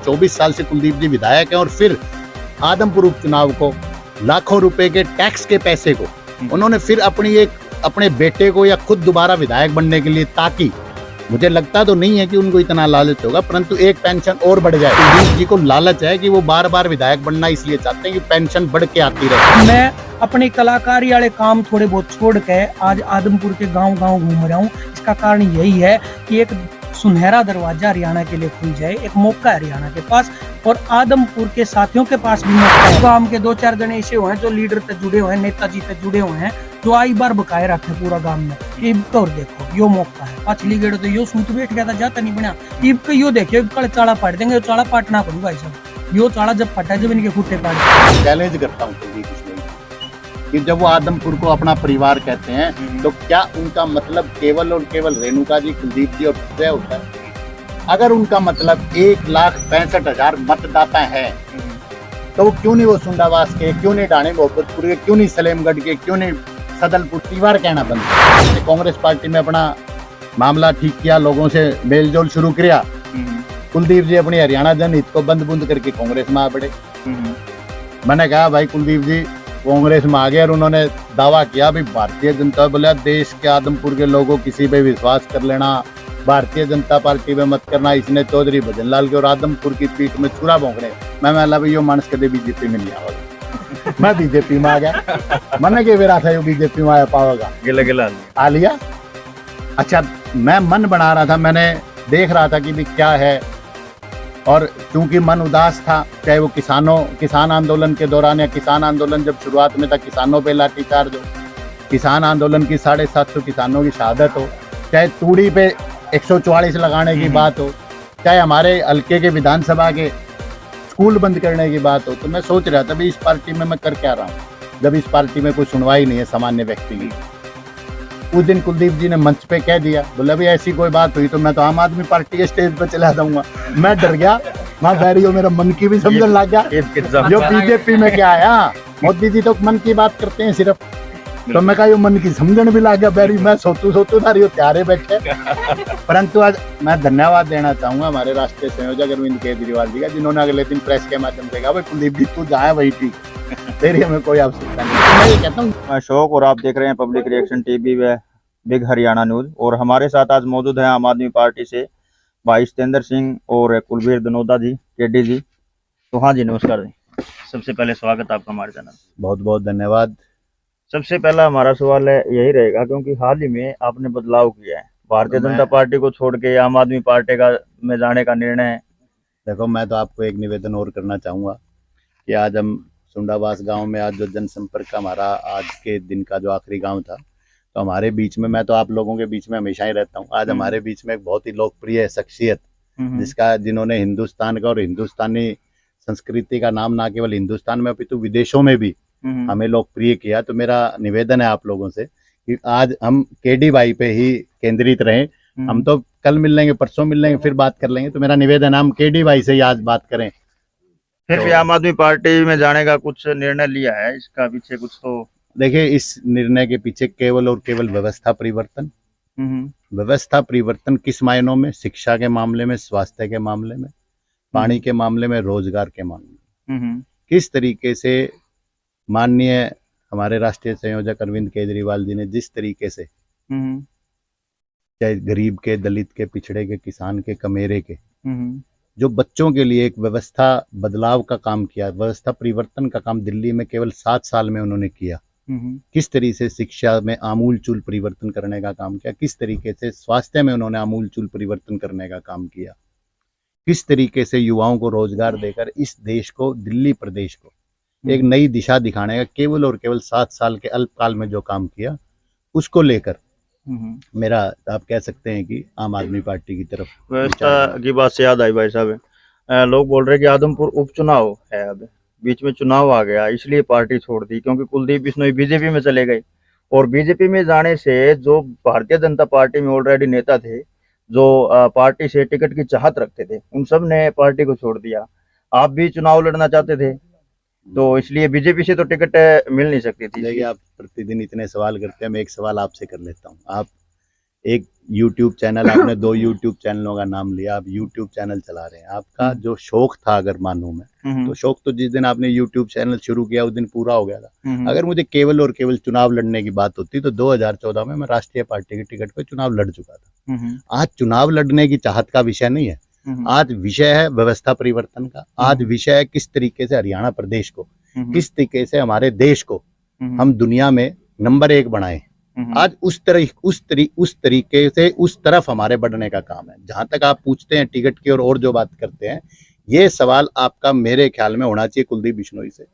24 साल से कुलदीप जी विधायक हैं और फिर आदमपुर उपचुनाव को लाखों रुपए के टैक्स के पैसे को उन्होंने फिर अपने बेटे को या खुद दोबारा विधायक बनने के लिए, ताकि मुझे लगता तो नहीं है कि उनको इतना लालच होगा, परंतु एक पेंशन और बढ़ जाए। कुलदीप जी को लालच है कि वो बार बार विधायक बनना इसलिए चाहते हैं कि पेंशन बढ़ के आती रहे। मैं अपने कलाकारी वाले काम थोड़े बहुत छोड़ के आज आदमपुर के गांव-गांव घूम रहा हूँ। इसका कारण यही है कि एक सुनहरा दरवाजा हरियाणा के लिए खुल जाए, एक मौका है हरियाणा के पास और आदमपुर के साथियों के पास भी मौका है। गांव के 2-4 जने ऐसे हुए हैं जो लीडर से जुड़े हुए हैं, नेताजी से जुड़े हुए हैं, जो आई बार बकाए रखे पूरा गांव में। इब तो और देखो यो मौका है, पछली गेड़ तो यो सूत बैठ गया था, जाता नहीं बना। इब को यो देखियो कल चाड़ा पाट देंगे, यो चाड़ा पाटना पड़ू भाई साहब। यो चाड़ा जब फटा जब इनके खुट्टे पाट। चैलेंज करता हूँ कुलदीप कि जब वो आदमपुर को अपना परिवार कहते हैं तो क्या उनका मतलब केवल और केवल रेणुका जी, कुलदीप जी और विजय होता है? अगर उनका मतलब 1,65,000 मतदाता है तो वो क्यों नहीं वो सुंडावास के, क्यों नहीं ढाणी मोहब्बतपुर के, क्यों नहीं सलेमगढ़ के, क्यों नहीं सदलपुर परिवार कहना बनता? कांग्रेस पार्टी में अपना मामला ठीक किया, लोगों से मेलजोल शुरू किया। कुलदीप जी अपनी हरियाणा जनहित को बंद बुंद करके कांग्रेस में आ पड़े। मैंने कहा भाई कुलदीप जी कांग्रेस में आ गए और उन्होंने दावा किया भी भारतीय जनता बोला देश के आदमपुर के लोगों किसी पे विश्वास कर लेना, भारतीय जनता पार्टी में मत करना। इसने चौधरी भजनलाल के और आदमपुर की पीठ में छुरा भोंकने मैं भाई यो मानस कदे बीजेपी में नहीं आवेगा। मैं बीजेपी में आ गया। मैंने के बेरा था यो बीजेपी में आया पावेगा, गिला आ लिया। अच्छा मैं मन बना रहा था, मैंने देख रहा था कि भी क्या है, और क्योंकि मन उदास था, चाहे वो किसान आंदोलन के दौरान या किसान आंदोलन जब शुरुआत में था, किसानों पे लाठीचार्ज हो, किसान आंदोलन की 750 किसानों की शहादत हो, चाहे तूड़ी पे 144 लगाने की बात हो, चाहे हमारे हल्के के विधानसभा के स्कूल बंद करने की बात हो, तो मैं सोच रहा था भी इस पार्टी में मैं कर क्या रहा हूँ जब इस पार्टी में कोई सुनवाई नहीं है सामान्य व्यक्ति की। उस दिन कुलदीप जी ने मंच पे कह दिया, बोला भी ऐसी कोई बात हुई तो मैं तो आम आदमी पार्टी के स्टेज पे चला जाऊंगा। मैं डर गया, मैं बैरियो मेरा मन की भी समझने लग गया जो बीजेपी में क्या आया, मोदी जी तो मन की बात करते हैं सिर्फ, तो मैं कहा यो मन की समझन भी लग गया बैरी। मैं सोतू था त्यारे बैठे। परंतु आज मैं धन्यवाद देना चाहूंगा हमारे राष्ट्रीय संयोजक अरविंद केजरीवाल जी का, जिन्होंने अगले दिन प्रेस के माध्यम से कहा भाई कुलदीप जी तू जाए वही ठीक, तेरी हमें कोई आवश्यकता नहीं। तो मैं ये कहता हूँ, मैं अशोक और आप देख रहे हैं पब्लिक रिएक्शन टीवी व बिग हरियाणा न्यूज। और हमारे साथ आज मौजूद है आम आदमी पार्टी से भाई सतेंद्र सिंह और कुलबीर दनोदा जी, केडी जी। तो हाँ जी, नमस्कार जी। सबसे पहले स्वागत आपका हमारे चैनल। बहुत बहुत धन्यवाद। सबसे पहला हमारा सवाल है यही रहेगा, क्योंकि हाल ही में आपने बदलाव किया है, भारतीय जनता पार्टी को छोड़ के आम आदमी पार्टी का में जाने का निर्णय है। देखो मैं तो आपको एक निवेदन और करना चाहूँगा कि आज हम सुंडावास गांव में आज जो जनसंपर्क का हमारा आज के दिन का जो आखिरी गांव था, तो हमारे बीच में, मैं तो आप लोगों के बीच में हमेशा ही रहता हूँ, आज हमारे बीच में एक बहुत ही लोकप्रिय शख्सियत जिन्होंने हिंदुस्तान का और हिंदुस्तानी संस्कृति का नाम ना केवल हिंदुस्तान में अपितु विदेशों में भी हमें लोकप्रिय किया। तो मेरा निवेदन है आप लोगों से कि आज हम केडी भाई पे ही केंद्रित रहें। हम तो कल मिल लेंगे, परसों मिल लेंगे, फिर बात कर लेंगे। तो मेरा निवेदन है हम केडी भाई से ही आज बात करें। फिर भी आम आदमी पार्टी में जाने का कुछ निर्णय लिया है, इसका पीछे कुछ तो देखिए, इस निर्णय के पीछे केवल और केवल व्यवस्था परिवर्तन। व्यवस्था परिवर्तन किस मायनों में? शिक्षा के मामले में, स्वास्थ्य के मामले में, पानी के मामले में, रोजगार के मामले में। किस तरीके से माननीय हमारे राष्ट्रीय संयोजक अरविंद केजरीवाल जी ने जिस तरीके से चाहे गरीब के, दलित के, पिछड़े के, किसान के, कमेरे के, जो बच्चों के लिए एक व्यवस्था बदलाव का काम किया, व्यवस्था परिवर्तन का काम दिल्ली में केवल 7 साल में उन्होंने किया। किस तरीके से शिक्षा में आमूलचूल परिवर्तन करने का काम किया, किस तरीके से स्वास्थ्य में उन्होंने आमूलचूल परिवर्तन करने का काम किया, किस तरीके से युवाओं को रोजगार देकर इस देश को, दिल्ली प्रदेश को एक नई दिशा दिखाने का केवल और केवल 7 साल के अल्पकाल में जो काम किया, उसको लेकर मेरा, आप कह सकते हैं कि आम आदमी पार्टी की तरफ। व्यवस्था की बात से याद आई भाई साहब, लोग बोल रहे हैं कि आदमपुर उपचुनाव है, अब बीच में चुनाव आ गया इसलिए पार्टी छोड़ दी, क्योंकि कुलदीप बिश्नोई बीजेपी में चले गए। और बीजेपी में जाने से जो भारतीय जनता पार्टी में ऑलरेडी नेता थे, जो पार्टी से टिकट की चाहत रखते थे, उन सब ने पार्टी को छोड़ दिया। आप भी चुनाव लड़ना चाहते थे, तो इसलिए बीजेपी से तो टिकट मिल नहीं सकती थी। देखिए, आप प्रतिदिन इतने सवाल करते हैं, मैं एक सवाल आपसे कर लेता हूँ। आप एक YouTube चैनल, आपने 2 YouTube चैनलों का नाम लिया, आप YouTube चैनल चला रहे हैं। आपका जो शौक था, अगर मानूं मैं, तो शौक तो जिस दिन आपने YouTube चैनल शुरू किया उस दिन पूरा हो गया था। अगर मुझे केवल और केवल चुनाव लड़ने की बात होती तो 2014 में मैं राष्ट्रीय पार्टी की टिकट पे चुनाव लड़ चुका था। आज चुनाव लड़ने की चाहत का विषय नहीं है, आज विषय है व्यवस्था परिवर्तन का। आज विषय है किस तरीके से हरियाणा प्रदेश को, किस तरीके से हमारे देश को हम दुनिया में नंबर 1 बनाए। आज उस तरीके से उस तरफ हमारे बढ़ने का काम है। जहां तक आप पूछते हैं टिकट की और जो बात करते हैं, ये सवाल आपका मेरे ख्याल में होना चाहिए कुलदीप बिश्नोई से,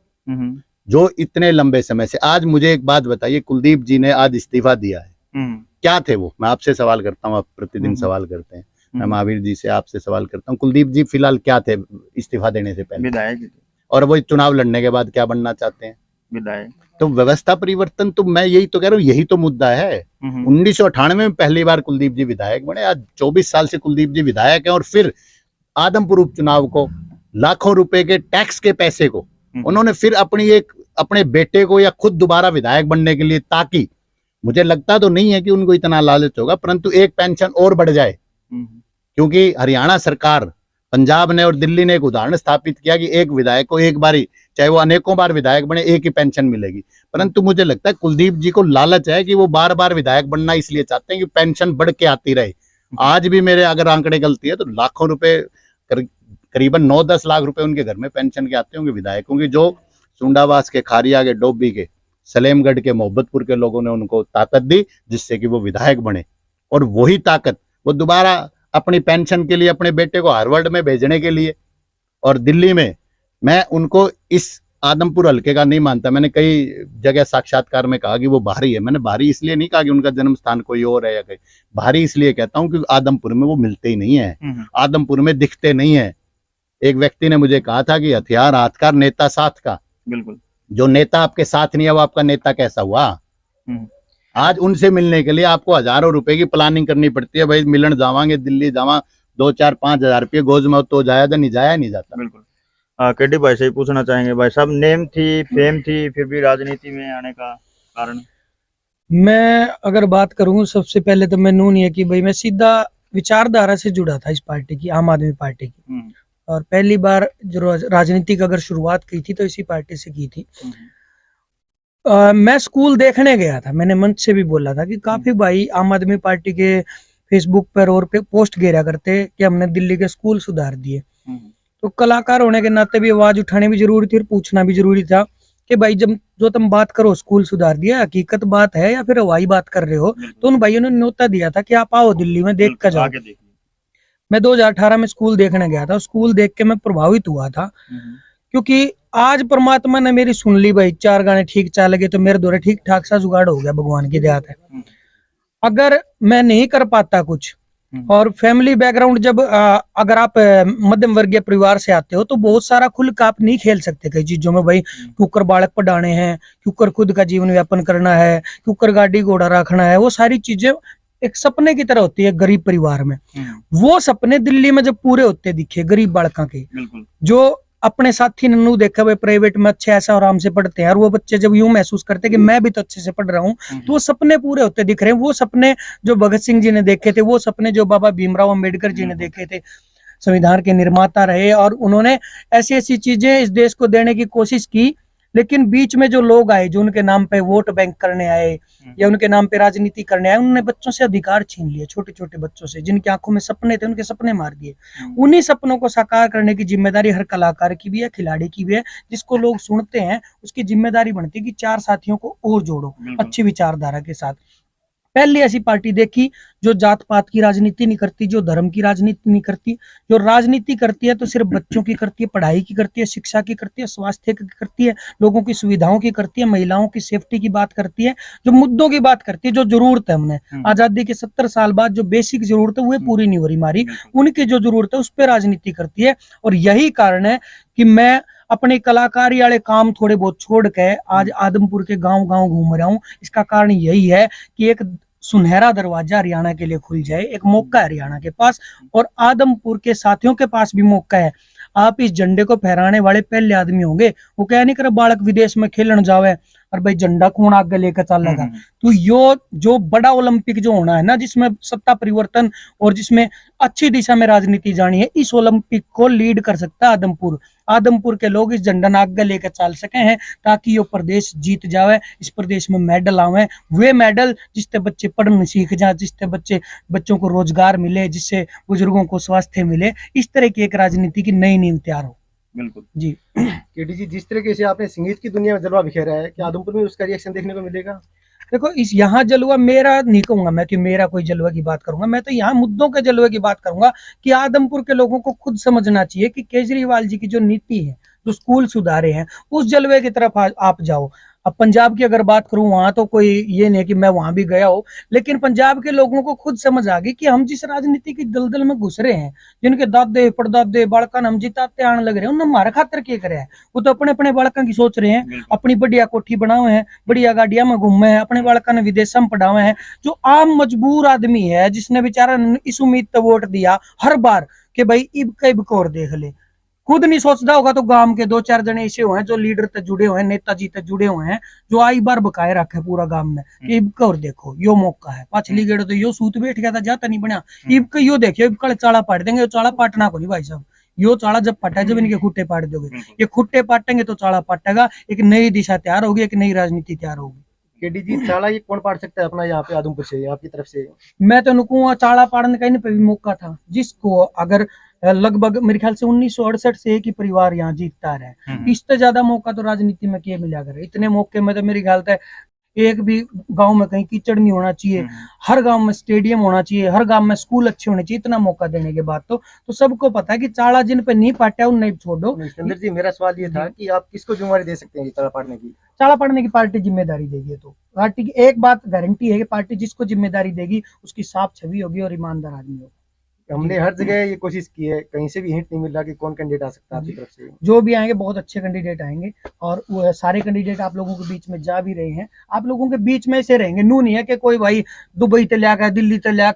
जो इतने लंबे समय से। आज मुझे एक बात बताइए, कुलदीप जी ने आज इस्तीफा दिया है, क्या थे वो? मैं आपसे सवाल करता हूँ, आप प्रतिदिन सवाल करते हैं, मैं महावीर जी से आपसे सवाल करता हूँ, कुलदीप जी फिलहाल क्या थे इस्तीफा देने से पहले? विधायक। और वो चुनाव लड़ने के बाद क्या बनना चाहते हैं? विधायक। तो व्यवस्था परिवर्तन, तो मैं यही तो कह रहा हूँ, यही तो मुद्दा है। 1998 में पहली बार कुलदीप जी विधायक बने, आज 24 साल से कुलदीप जी विधायक हैं, और फिर आदमपुर उपचुनाव को, लाखों रुपए के टैक्स के पैसे को उन्होंने फिर अपने बेटे को या खुद दोबारा विधायक बनने के लिए, ताकि मुझे लगता तो नहीं है कि उनको इतना लालच होगा, परंतु एक पेंशन और बढ़ जाए। क्योंकि हरियाणा सरकार, पंजाब ने और दिल्ली ने एक उदाहरण स्थापित किया कि एक विधायक को एक बारी, चाहे वो अनेकों बार विधायक बने, एक ही पेंशन मिलेगी। परंतु मुझे लगता है कुलदीप जी को लालच है कि वो बार बार विधायक बनना इसलिए चाहते हैं कि पेंशन बढ़ के आती रहे। आज भी मेरे अगर आंकड़े गलती है तो लाखों रुपए, करीबन 9-10 लाख रुपए उनके घर में पेंशन के आते होंगे विधायकों की, जो सुंडावास के, खारिया के, डोबी के, सलेमगढ़ के, मोहब्बतपुर के लोगों ने उनको ताकत दी, जिससे कि वो विधायक बने। और वही ताकत वो दोबारा अपनी पेंशन के लिए, अपने बेटे को हार्वर्ड में भेजने के लिए। और दिल्ली में मैं उनको इस आदमपुर हल्के का नहीं मानता। मैंने कई जगह साक्षात्कार में कहा कि वो बाहरी है। मैंने बाहरी इसलिए नहीं कहा कि उनका जन्म स्थान कोई और है या कहीं, बाहरी इसलिए कहता हूं कि आदमपुर में वो मिलते ही नहीं है, आदमपुर में दिखते नहीं है। एक व्यक्ति ने मुझे कहा था कि हथियार हाथ का, नेता साथ का। बिल्कुल। जो नेता आपके साथ नहीं है वो आपका नेता कैसा हुआ? आज उनसे मिलने के लिए आपको हजारों रुपए की प्लानिंग करनी पड़ती है। भाई मिलन जावांगे, दिल्ली जावा, 2-4-5 हजार रुपये गोज में तो जाया नहीं जाता। बिल्कुल। केडी भाई से ही पूछना चाहेंगे, भाई साहब, नेम थी, फेम थी, फिर भी राजनीति में आने का कारण? मैं अगर बात करूं, सबसे पहले तो मैं नहीं है कि भाई मैं सीधा विचारधारा से जुड़ा था इस पार्टी की, आम आदमी पार्टी की। और पहली बार जो राजनीति की अगर शुरुआत की थी तो इसी पार्टी से की थी। मैं स्कूल देखने गया था, मैंने मंच से भी बोला था कि काफी भाई आम आदमी पार्टी के फेसबुक पर और पे पोस्ट घेरा करते कि हमने दिल्ली के स्कूल सुधार दिए। तो कलाकार होने के नाते भी आवाज उठानी भी जरूरी थी और पूछना भी जरूरी था कि भाई जब जो तुम बात करो स्कूल सुधार दिया, हकीकत बात है या फिर हवाई बात कर रहे हो? तो उन भाइयों ने न्योता दिया था कि आप आओ दिल्ली में देख कर जाओ। मैं 2018 में स्कूल देखने गया था। स्कूल देख के मैं प्रभावित हुआ था, क्योंकि आज परमात्मा ने मेरी सुन ली भाई। 4 गाने ठीक चल गए तो मेरे दौरे ठीक ठाक सा जुगाड़ हो गया, भगवान की दया है। अगर मैं नहीं कर पाता कुछ, और फैमिली बैकग्राउंड जब अगर आप मध्यम वर्गीय परिवार से आते हो तो बहुत सारा खुल का आप नहीं खेल सकते कई चीजों में। भाई क्योंकर बालक पढ़ाने हैं, क्योंकर खुद का जीवन यापन करना है, क्योंकर गाड़ी घोड़ा रखना है, वो सारी चीजें एक सपने की तरह होती है गरीब परिवार में। वो सपने दिल्ली में जब पूरे होते दिखे गरीब बालकों के, जो अपने साथी नन्नू देखा भाई प्राइवेट में अच्छे ऐसा आराम से पढ़ते हैं, और वो बच्चे जब यूं महसूस करते कि मैं भी तो अच्छे से पढ़ रहा हूँ, तो वो सपने पूरे होते दिख रहे हैं। वो सपने जो भगत सिंह जी ने देखे थे, वो सपने जो बाबा भीमराव अंबेडकर जी ने देखे थे, संविधान के निर्माता रहे, और उन्होंने ऐसी ऐसी चीजें इस देश को देने की कोशिश की। लेकिन बीच में जो लोग आए, जो उनके नाम पे वोट बैंक करने आए या उनके नाम पे राजनीति करने आए, उन्होंने बच्चों से अधिकार छीन लिए। छोटे छोटे बच्चों से, जिनकी आंखों में सपने थे, उनके सपने मार दिए। उन्हीं सपनों को साकार करने की जिम्मेदारी हर कलाकार की भी है, खिलाड़ी की भी है। जिसको लोग सुनते हैं उसकी जिम्मेदारी बनती है कि 4 साथियों को और जोड़ो अच्छी विचारधारा के साथ। पहली ऐसी पार्टी देखी जो जात पात की राजनीति नहीं करती, जो धर्म की राजनीति नहीं करती, जो राजनीति करती है तो सिर्फ बच्चों की करती है, पढ़ाई की करती है, शिक्षा की करती है, स्वास्थ्य की करती है, लोगों की सुविधाओं की करती है, महिलाओं की सेफ्टी की बात करती है, जो मुद्दों की बात करती है, जो जरूरत है। हमने आजादी के 70 साल बाद जो बेसिक जरूरत है वो पूरी नहीं हो रही हमारी, उनकी जो जरूरत है उस पर राजनीति करती है। और यही कारण है कि मैं अपने कलाकारी वाले काम थोड़े बहुत छोड़ के आज आदमपुर के गांव गांव घूम रहा हूँ। इसका कारण यही है कि एक सुनहरा दरवाजा हरियाणा के लिए खुल जाए, एक मौका है हरियाणा के पास, और आदमपुर के साथियों के पास भी मौका है। आप इस झंडे को फहराने वाले पहले आदमी होंगे। वो क्या नहीं कर बालक विदेश में खेलन जावे, और भाई झंडा कौन आगे लेकर चलेगा। तो यो जो बड़ा ओलंपिक जो होना है ना, जिसमें सत्ता परिवर्तन और जिसमें अच्छी दिशा में राजनीति जानी है, इस ओलंपिक को लीड कर सकता है आदमपुर। आदमपुर के लोग इस झंडा आगे लेकर चल सके हैं, ताकि ये प्रदेश जीत जावे, इस प्रदेश में मेडल आवे, वे मेडल जिससे बच्चे पढ़ने सीख जाए, जिससे बच्चों को रोजगार मिले, जिससे बुजुर्गों को स्वास्थ्य मिले। इस तरह की एक राजनीति की नई नींव तैयार हो। बिल्कुल जी केडी जी, जिस तरीके से आपने संगीत की दुनिया में जलवा बिखेरा है, क्या आदमपुर में उसका रिएक्शन देखने को मिलेगा? देखो, इस यहाँ जलवा मेरा नहीं कहूंगा मैं कि मेरा कोई जलवा की बात करूंगा, मैं तो यहाँ मुद्दों के जलवे की बात करूंगा कि आदमपुर के लोगों को खुद समझना चाहिए कि केजरीवाल जी की जो नीति है, जो स्कूल सुधारे हैं, उस जलवे की तरफ आप जाओ। अब पंजाब की अगर बात करूं, वहां तो कोई ये नहीं कि मैं वहां भी गया हूं, लेकिन पंजाब के लोगों को खुद समझ आ गई कि हम जिस राजनीति की दलदल में घुस रहे हैं, जिनके दादे परदादे बालकन हम जिताते आने लग रहे हैं, उन्हें हमारे खातर क्या करे हैं। वो तो अपने अपने बालकन की सोच रहे हैं, अपनी बढ़िया कोठी बनाए हैं, बढ़िया गाड़ियां में घूमे हैं, अपने बालकन विदेश में पढ़ाए हैं। जो आम मजबूर आदमी है, जिसने बेचारा इस उम्मीद पर वोट दिया हर बार कि भाई इब और देख ले, खुद नहीं सोचता होगा तो गांव के 2-4 जने ऐसे हुए हैं जो लीडर तक जुड़े हुए हैं, नेताजी तक जुड़े हुए हैं, जो आई बार बकाए रखे पूरा गांव में कि इब और देखो यो मौका है। पाछली गेड़ तो यो सूत बैठ गया था, जाता नहीं बना, इब का यो देखियो, इब कल चाड़ा पाट देंगे। यो चाड़ा पाटना को नहीं भाई साहब, यो चाड़ा जब पटा जब इनके खुट्टे पाट दोगे, ये खुट्टे पाटेंगे तो चाड़ा पाटेगा, एक नई दिशा तैयार होगी, एक नई राजनीति तैयार होगी। केडी जी, चाड़ा ये कौन पाट सकता है अपना यहाँ पे आदमपुर से, आपकी तरफ से? मैं तो नुकूंगा चाड़ा पाड़ने का इन पे भी मौका था, जिसको अगर लगभग मेरे ख्याल से 1968 से एक ही परिवार यहाँ जीतता रहा, इससे ज्यादा मौका तो राजनीति में क्या मिला करे। इतने मौके में तो मेरे ख्याल से एक भी गांव में कहीं कीचड़ नहीं होना चाहिए, हर गांव में स्टेडियम होना चाहिए, हर गांव में स्कूल अच्छे होने चाहिए। इतना मौका देने के बाद तो सबको पता है कि चाड़ा जिन पे नहीं पाटा उन नहीं छोड़ दो। सुंदर जी, मेरा सवाल ये था कि आप किसको जिम्मेवारी दे सकते हैं चाड़ा पाटने की? चाड़ा पाड़ने की पार्टी जिम्मेदारी देगी, तो पार्टी की एक बात गारंटी है कि पार्टी जिसको जिम्मेदारी देगी उसकी साफ छवि होगी और ईमानदार आदमी होगा। हमने हर जगह ये कोशिश की है, कहीं से भी हिंट नहीं मिल रहा कि कौन कैंडिडेट आ सकता है आपकी तरफ से। जो भी आएंगे बहुत अच्छे कैंडिडेट आएंगे, और वो सारे कैंडिडेट आप लोगों के बीच में जा भी रहे हैं, आप लोगों के बीच में से रहेंगे। नू नहीं है कि कोई भाई दुबई ते लिया, दिल्ली ते लिया,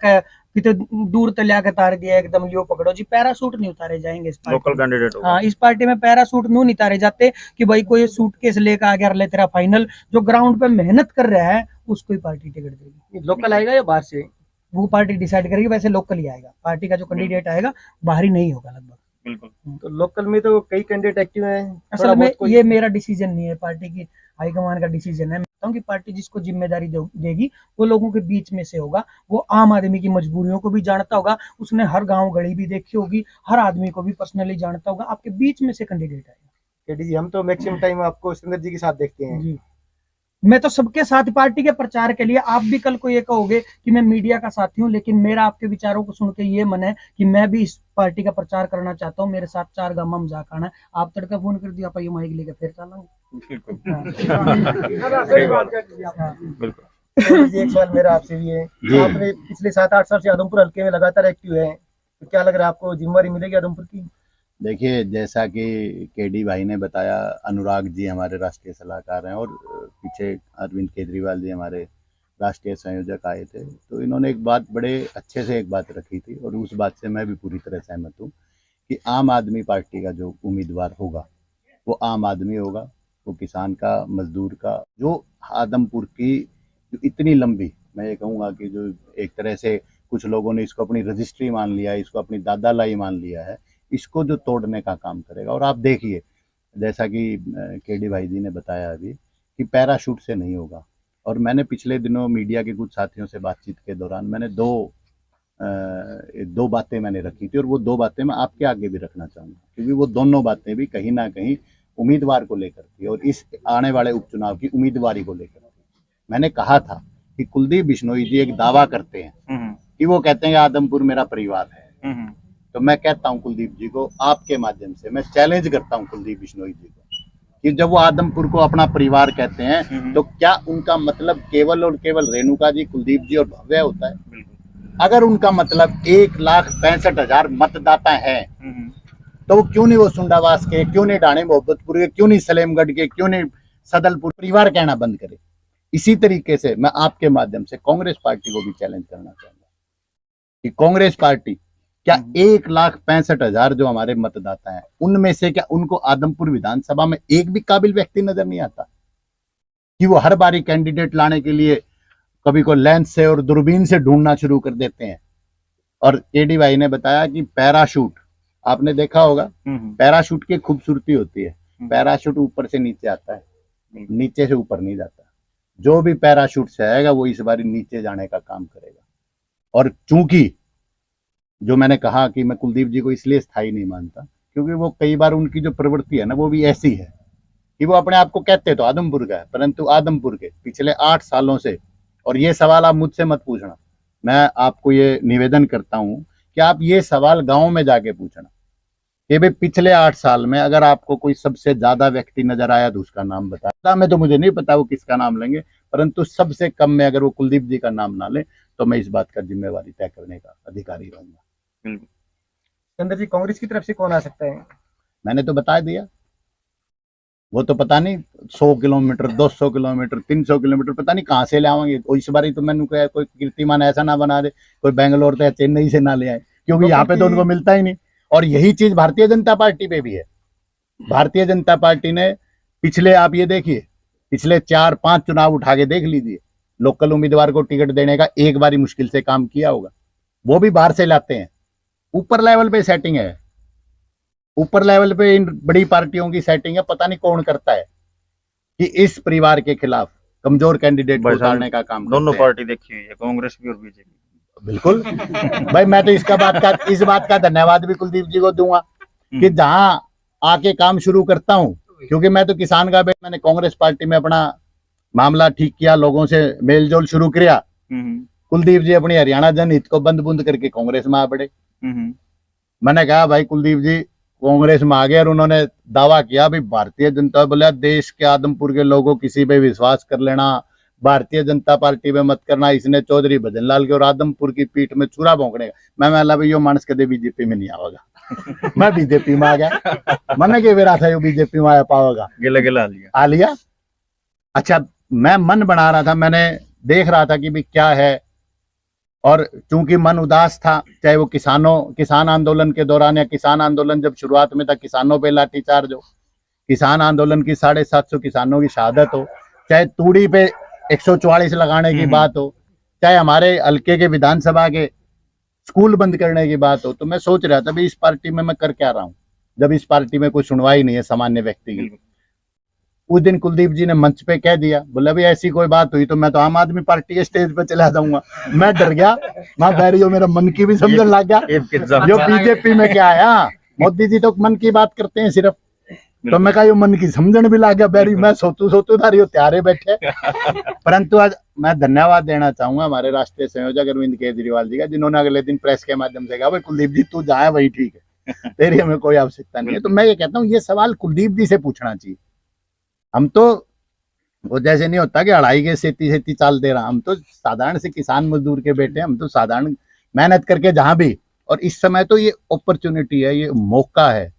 कितने दूर ते लिया तार दिया एकदम लियो पकड़ो जी। पैरासूट नहीं उतारे जाएंगे इस पार्टी, लोकल कैंडिडेट। हाँ, इस पार्टी में पैरासूट नू नहीं उतारे जाते कि भाई कोई सूटकेस लेकर आ गया ले तेरा फाइनल। जो ग्राउंड पे मेहनत कर रहा है उसको ही पार्टी टिकट देगी। लोकल आएगा या बाहर से? वो पार्टी डिसाइड करेगी, वैसे लोकल ही आएगा। पार्टी का जो कैंडिडेट आएगा बाहरी नहीं होगा लगभग। बिल्कुल। तो लोकल में तो कई कैंडिडेट एक्टिव हैं। असल में ये मेरा डिसीजन नहीं है, पार्टी की हाईकमान का डिसीजन है। मैं कहता हूँ कि पार्टी जिसको जिम्मेदारी देगी वो लोगों के बीच में से होगा, वो आम आदमी की मजबूरियों को भी जानता होगा, उसने हर गांव गली भी देखी होगी, हर आदमी को भी पर्सनली जानता होगा। आपके बीच में से कैंडिडेट आएगा। केडी जी, हम तो मैक्सिमम टाइम आपको सुंदर जी के साथ देखते हैं जी। मैं तो सबके साथ, पार्टी के प्रचार के लिए आप भी कल को ये कहोगे कि मैं मीडिया का साथी हूँ, लेकिन मेरा आपके विचारों को सुन के ये मन है कि मैं भी इस पार्टी का प्रचार करना चाहता हूँ। मेरे साथ 4 गांव में जाकर आना है। आप तड़का फोन कर दिया, आप ये माइक लेके फिर चलेंगे। बिल्कुल। एक सवाल मेरा आपसे भी है, आपने पिछले 7-8 साल से आदमपुर हल्के में लगातार एक्टिव है, तो क्या लग रहा है आपको जिम्मेवारी मिलेगी आदमपुर की? देखिए, जैसा कि केडी भाई ने बताया, अनुराग जी हमारे राष्ट्रीय सलाहकार हैं और पीछे अरविंद केजरीवाल जी हमारे राष्ट्रीय संयोजक आए थे। तो इन्होंने एक बात बड़े अच्छे से एक बात रखी थी और उस बात से मैं भी पूरी तरह सहमत हूँ कि आम आदमी पार्टी का जो उम्मीदवार होगा वो आम आदमी होगा, वो किसान का, मजदूर का। जो आदमपुर की जो इतनी लंबी, मैं ये कहूँगा कि जो एक तरह से कुछ लोगों ने इसको अपनी रजिस्ट्री मान लिया है, इसको अपनी दादालाई मान लिया है, इसको जो तोड़ने का काम करेगा। और आप देखिए, जैसा कि केडी भाई जी ने बताया अभी कि पैराशूट से नहीं होगा। और मैंने पिछले दिनों मीडिया के कुछ साथियों से बातचीत के दौरान मैंने दो बातें मैंने रखी थी और वो 2 बातें मैं आपके आगे भी रखना चाहूँगा, क्योंकि वो दोनों बातें भी कहीं ना कहीं उम्मीदवार को लेकर थी और इस आने वाले उपचुनाव की उम्मीदवारी को लेकर थी। मैंने कहा था कि कुलदीप बिश्नोई जी एक दावा करते हैं कि वो कहते हैं आदमपुर मेरा परिवार है। तो मैं कहता हूं कुलदीप जी को, आपके माध्यम से मैं चैलेंज करता हूं कुलदीप बिश्नोई जी को कि जब वो आदमपुर को अपना परिवार कहते हैं तो क्या उनका मतलब केवल और केवल रेणुका जी, कुलदीप जी और भव्य होता है? अगर उनका मतलब 1,65,000 मतदाता है तो वो क्यों नहीं वो सुंडावास के, क्यों नहीं डाणे मोहब्बतपुर के, क्यों नहीं सलेमगढ़ के, क्यों नहीं सदलपुर परिवार कहना बंद करे? इसी तरीके से मैं आपके माध्यम से कांग्रेस पार्टी को भी चैलेंज करना चाहूंगा कि कांग्रेस पार्टी क्या 1,65,000 जो हमारे मतदाता हैं उनमें से क्या उनको आदमपुर विधानसभा में एक भी काबिल व्यक्ति नजर नहीं आता? कि वो हर बारी कैंडिडेट लाने के लिए कभी को लेंस से और दूरबीन से ढूंढना शुरू कर देते हैं। और केडी भाई ने बताया कि पैराशूट आपने देखा होगा, पैराशूट की खूबसूरती होती है, पैराशूट ऊपर से नीचे आता है, नीचे से ऊपर नहीं जाता। जो भी पैराशूट से आएगा वो इस बार नीचे जाने का काम करेगा। और चूंकि जो मैंने कहा कि मैं कुलदीप जी को इसलिए स्थायी नहीं मानता क्योंकि वो कई बार उनकी जो प्रवृत्ति है ना वो भी ऐसी है कि वो अपने आप को कहते तो आदमपुर का है, परंतु आदमपुर के पिछले 8 सालों से, और ये सवाल आप मुझसे मत पूछना, मैं आपको ये निवेदन करता हूं कि आप ये सवाल गांव में जाके पूछना कि भाई पिछले 8 साल में अगर आपको कोई सबसे ज्यादा व्यक्ति नजर आया तो उसका नाम बताया। मैं तो मुझे नहीं पता वो किसका नाम लेंगे, परंतु सबसे कम में अगर वो कुलदीप जी का नाम ना ले तो मैं इस बात का जिम्मेवारी तय करने का अधिकारी रहूंगा। सिकंदर जी, कांग्रेस की तरफ से कौन आ सकता है? मैंने तो बता दिया, वो तो पता नहीं 100 किलोमीटर 200 किलोमीटर 300 किलोमीटर पता नहीं कहाँ से ले आवेंगे। इस बार तो मैंने कहा कोई कीर्तिमान ऐसा ना बना दे कोई बेंगलोर से चेन्नई से ना ले आए, क्योंकि यहाँ पे तो उनको मिलता ही नहीं। और यही चीज भारतीय जनता पार्टी पे भी है। भारतीय जनता पार्टी ने पिछले, आप ये देखिए, पिछले 4-5 चुनाव उठा के देख लीजिए, लोकल उम्मीदवार को टिकट देने का एक बार ही मुश्किल से काम किया होगा, वो भी बाहर से लाते हैं। ऊपर लेवल पे सेटिंग है, ऊपर लेवल पे इन बड़ी पार्टियों की सेटिंग है। पता नहीं कौन करता है कि इस परिवार के खिलाफ कमजोर कैंडिडेट को उतारने का काम। दोनों पार्टी देखी हुई है, कांग्रेस भी और बीजेपी। बिल्कुल भाई, मैं तो इस बात का धन्यवाद भी कुलदीप जी को दूंगा कि जहां आके काम शुरू करता हूं, क्योंकि मैं तो किसान का बेटा, मैंने कांग्रेस पार्टी में अपना मामला ठीक किया, लोगों से मेलजोल शुरू किया। कुलदीप जी अपनी हरियाणा जनहित को बंद बुंद करके कांग्रेस में आ पड़े। मैंने कहा भाई कुलदीप जी कांग्रेस में आ गए, और उन्होंने दावा किया भाई भारतीय जनता, बोला देश के आदमपुर के लोगों किसी पे विश्वास कर लेना, भारतीय जनता पार्टी में मत करना। इसने चौधरी भजन लाल के और आदमपुर की पीठ में चूरा भोंकने का। मैं भाई यो मानस कदे बीजेपी में नहीं आवेगा। मैं बीजेपी में आ गया, मैंने के बेरा था यो बीजेपी में आ पाओगा, गिला आ लिया। अच्छा, मैं मन बना रहा था, मैंने देख रहा था कि भाई क्या है, और चूंकि मन उदास था, चाहे वो किसान आंदोलन के दौरान या किसान आंदोलन जब शुरुआत में था, किसानों पे लाठीचार्ज हो, किसान आंदोलन की 750 किसानों की शहादत हो, चाहे तूड़ी पे 144 लगाने की बात हो, चाहे हमारे हल्के के विधानसभा के स्कूल बंद करने की बात हो, तो मैं सोच रहा था भाई इस पार्टी में मैं कर क्या रहा हूं, जब इस पार्टी में कोई सुनवाई नहीं है सामान्य व्यक्ति की। उस दिन कुलदीप जी ने मंच पे कह दिया, बोला भाई ऐसी कोई बात हुई तो मैं तो आम आदमी पार्टी के स्टेज पे चला जाऊंगा। मैं डर गया, मैं बैरियो मेरा मन की भी समझने लग गया, जो बीजेपी में क्या आया, मोदी जी तो मन की बात करते हैं सिर्फ, तो मैं कहा मन की समझन भी लग गया बैरी। मैं सोतू थारी त्यारे बैठे। परंतु आज मैं धन्यवाद देना चाहूंगा हमारे राष्ट्रीय संयोजक अरविंद केजरीवाल जी का, जिन्होंने अगले दिन प्रेस के माध्यम से कहा भाई कुलदीप जी तू जाए वही ठीक है, तेरी हमें कोई आवश्यकता नहीं है। तो मैं ये कहता हूँ ये सवाल कुलदीप जी से पूछना चाहिए। हम तो वो जैसे नहीं होता कि अढ़ाई के सेती चाल दे रहा, हम तो साधारण से किसान मजदूर के बेटे, हम तो साधारण मेहनत करके जहां भी, और इस समय तो ये अपॉर्चुनिटी है, ये मौका है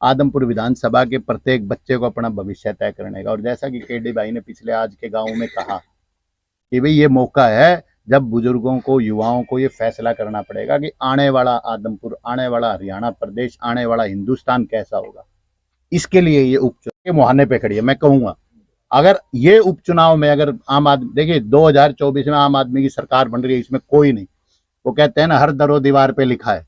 आदमपुर विधानसभा के प्रत्येक बच्चे को अपना भविष्य तय करने का। और जैसा कि केडी भाई ने पिछले आज के गाँव में कहा कि भाई ये मौका है जब बुजुर्गों को, युवाओं को ये फैसला करना पड़ेगा कि आने वाला आदमपुर, आने वाला हरियाणा प्रदेश, आने वाला हिंदुस्तान कैसा होगा। इसके लिए ये उपचुनाव के मुहाने पे खड़ी है। मैं कहूंगा अगर ये उपचुनाव में अगर आम आदमी, देखिए 2024 में आम आदमी की सरकार बन रही है, इसमें कोई नहीं, वो कहते हैं ना हर दरो दीवार पे लिखा है,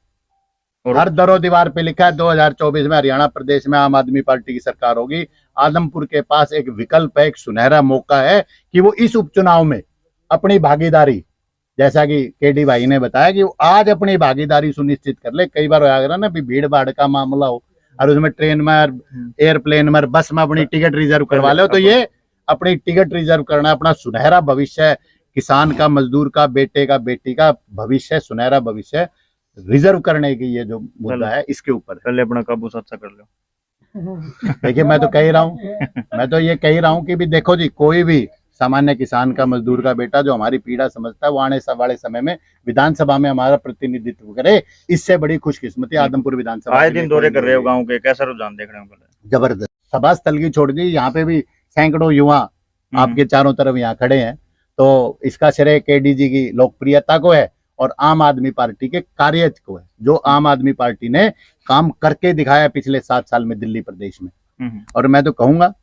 हर दरो दीवार पे लिखा है 2024 में हरियाणा प्रदेश में आम आदमी पार्टी की सरकार होगी। आदमपुर के पास एक विकल्प है, एक सुनहरा मौका है कि वो इस उपचुनाव में अपनी भागीदारी, जैसा कि केडी भाई ने बताया कि वो आज अपनी भागीदारी सुनिश्चित कर ले। कई बार होया ना भीड़ भाड़ का मामला हो और उसमें ट्रेन में, एयरप्लेन में, बस में अपनी टिकट रिजर्व करवा ले, तो ये अपनी टिकट रिजर्व करना, अपना सुनहरा भविष्य, किसान का, मजदूर का, बेटे का, बेटी का भविष्य, सुनहरा भविष्य रिजर्व करने की ये जो मुद्दा है, इसके ऊपर पहले अपना काबू अच्छा कर लो। देखिए मैं तो कह रहा हूँ, मैं तो ये कह रहा हूँ कि भी देखो जी, कोई भी सामान्य किसान का, मजदूर का बेटा जो हमारी पीड़ा समझता है, वो आने वाले समय में विधानसभा में हमारा प्रतिनिधित्व करे, इससे बड़ी खुशकिस्मती आदमपुर विधानसभा। आए दिन दौरे कर रहे हो गाँव के, कैसा रुझान देख रहे हो? जबरदस्त। सभा स्थल की छोड़ दी, यहाँ पे भी सैकड़ों युवा आपके चारों तरफ यहाँ खड़े हैं, तो इसका श्रेय केडी जी की लोकप्रियता को है और आम आदमी पार्टी के कार्य को है, जो आम आदमी पार्टी ने काम करके दिखाया पिछले 7 साल में दिल्ली प्रदेश में। और मैं तो कहूंगा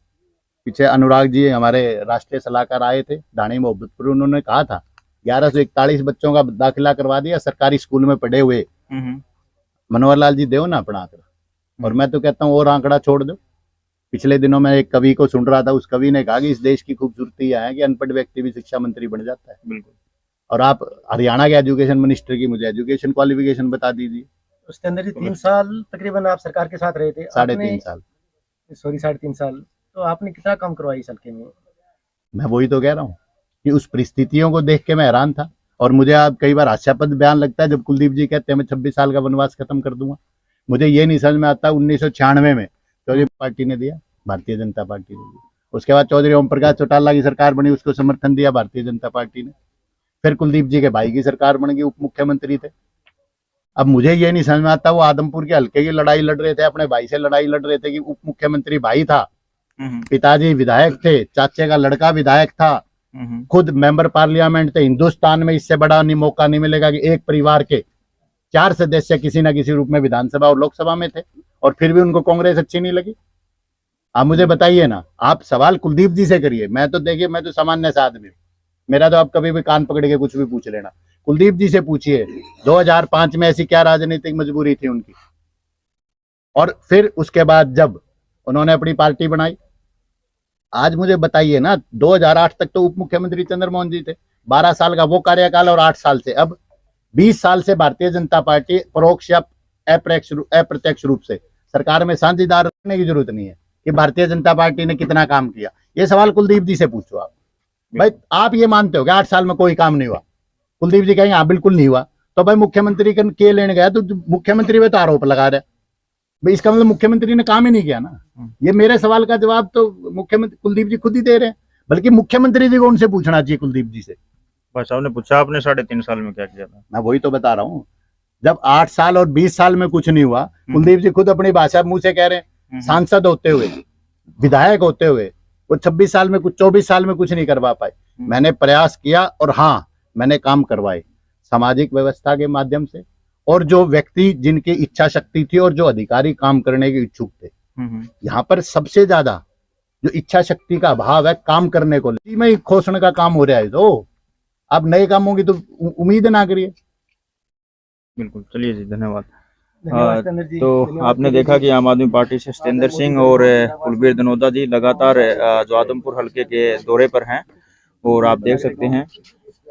पीछे अनुराग जी हमारे राष्ट्रीय सलाहकार आए थे दानी मोहब्बतपुर, उन्होंने कहा था 1141 बच्चों का दाखिला करवा दिया सरकारी स्कूल में पढ़े हुए। मनोहर लाल जी दो ना अपना आंकड़ा। और मैं तो कहता हूँ और आंकड़ा छोड़ दो। पिछले दिनों में एक कवि को सुन रहा था, उस कवि ने कहा कि इस देश की खूबसूरती यह है कि अनपढ़ व्यक्ति भी शिक्षा मंत्री बन जाता है। बिल्कुल। और आप हरियाणा के एजुकेशन मिनिस्टर की मुझे एजुकेशन क्वालिफिकेशन बता दीजिए। उसके अंदर जी 3 साल तकरीबन आप सरकार के साथ रहे थे। 3.5 साल। सॉरी 3.5 साल। तो आपने कितना काम करवाया इस हल्के में? मैं वही तो कह रहा हूँ कि उस परिस्थितियों को देख के मैं हैरान था। और मुझे आप कई बार हास्यास्पद बयान लगता है जब कुलदीप जी कहते हैं मैं 26 साल का वनवास खत्म कर दूंगा। मुझे ये नहीं समझ में आता 1996 में चौधरी पार्टी ने दिया, भारतीय जनता पार्टी ने दिया। उसके बाद चौधरी ओम प्रकाश चौटाला की सरकार बनी, उसको समर्थन दिया भारतीय जनता पार्टी ने। फिर कुलदीप जी के भाई की सरकार बन गई, उप मुख्यमंत्री थे। अब मुझे ये नहीं समझ में आता, वो आदमपुर के हल्के की लड़ाई लड़ रहे थे, अपने भाई से लड़ाई लड़ रहे थे कि उप मुख्यमंत्री भाई था, पिताजी विधायक थे, चाचे का लड़का विधायक था, खुद मेंबर पार्लियामेंट थे। हिंदुस्तान में इससे बड़ा मौका नहीं मिलेगा कि एक परिवार के 4 सदस्य किसी ना किसी रूप में विधानसभा और लोकसभा में थे, और फिर भी उनको कांग्रेस अच्छी नहीं लगी। आप मुझे बताइए ना, आप सवाल कुलदीप जी से करिए। मैं तो देखिए, मैं तो सामान्य सा आदमी हूँ, मेरा तो आप कभी भी कान पकड़ के कुछ भी पूछ लेना। कुलदीप जी से पूछिए 2005 में ऐसी क्या राजनीतिक मजबूरी थी उनकी। और फिर उसके बाद जब उन्होंने अपनी पार्टी बनाई, आज मुझे बताइए ना, 2008 तक तो उप मुख्यमंत्री चंद्रमोहन जी थे, 12 साल का वो कार्यकाल, और 8 साल से अब 20 साल से भारतीय जनता पार्टी परोक्ष या अप्रत्यक्ष रूप से सरकार में साझेदार रखने की जरूरत नहीं है कि भारतीय जनता पार्टी ने कितना काम किया। ये सवाल कुलदीप जी से पूछो आप। भाई आप ये मानते हो कि 8 साल में कोई काम नहीं हुआ? कुलदीप जी कहेंगे हाँ बिल्कुल नहीं हुआ। तो भाई मुख्यमंत्री के लेने गया तो मुख्यमंत्री पे तो आरोप लगा रहा है, भाई इसका मतलब मुख्यमंत्री ने काम ही नहीं किया ना। ये मेरे सवाल का जवाब तो मुख्यमंत्री कुलदीप जी खुद ही दे रहे हैं, बल्कि मुख्यमंत्री जी को उनसे पूछना चाहिए कुलदीप जी से। भाई साहब ने पूछा आपने 3.5 साल में क्या किया था? मैं वही तो बता रहा हूँ, जब 8 साल और 20 साल में कुछ नहीं हुआ, कुलदीप जी खुद अपनी भाषा मुंह से कह रहे हैं, सांसद होते हुए, विधायक होते हुए वो 26 साल में कुछ 24 साल में कुछ नहीं करवा पाए। मैंने प्रयास किया और हाँ मैंने काम करवाए सामाजिक व्यवस्था के माध्यम से, और जो व्यक्ति जिनकी इच्छा शक्ति थी और जो अधिकारी काम करने के इच्छुक थे। यहाँ पर सबसे ज्यादा जो इच्छा शक्ति का अभाव है काम करने को, में खोसण का काम हो रहा है। तो अब नए कामों की तो उम्मीद ना करिए। बिल्कुल, चलिए जी, धन्यवाद। तो आपने देखा कि आम आदमी पार्टी से सत्येंद्र सिंह और कुलबीर धनोदा जी लगातार जो आदमपुर हल्के के दौरे पर हैं, और आप देख सकते हैं।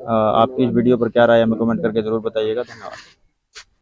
आपकी इस वीडियो पर क्या राय है हमें कमेंट करके जरूर बताइएगा। धन्यवाद।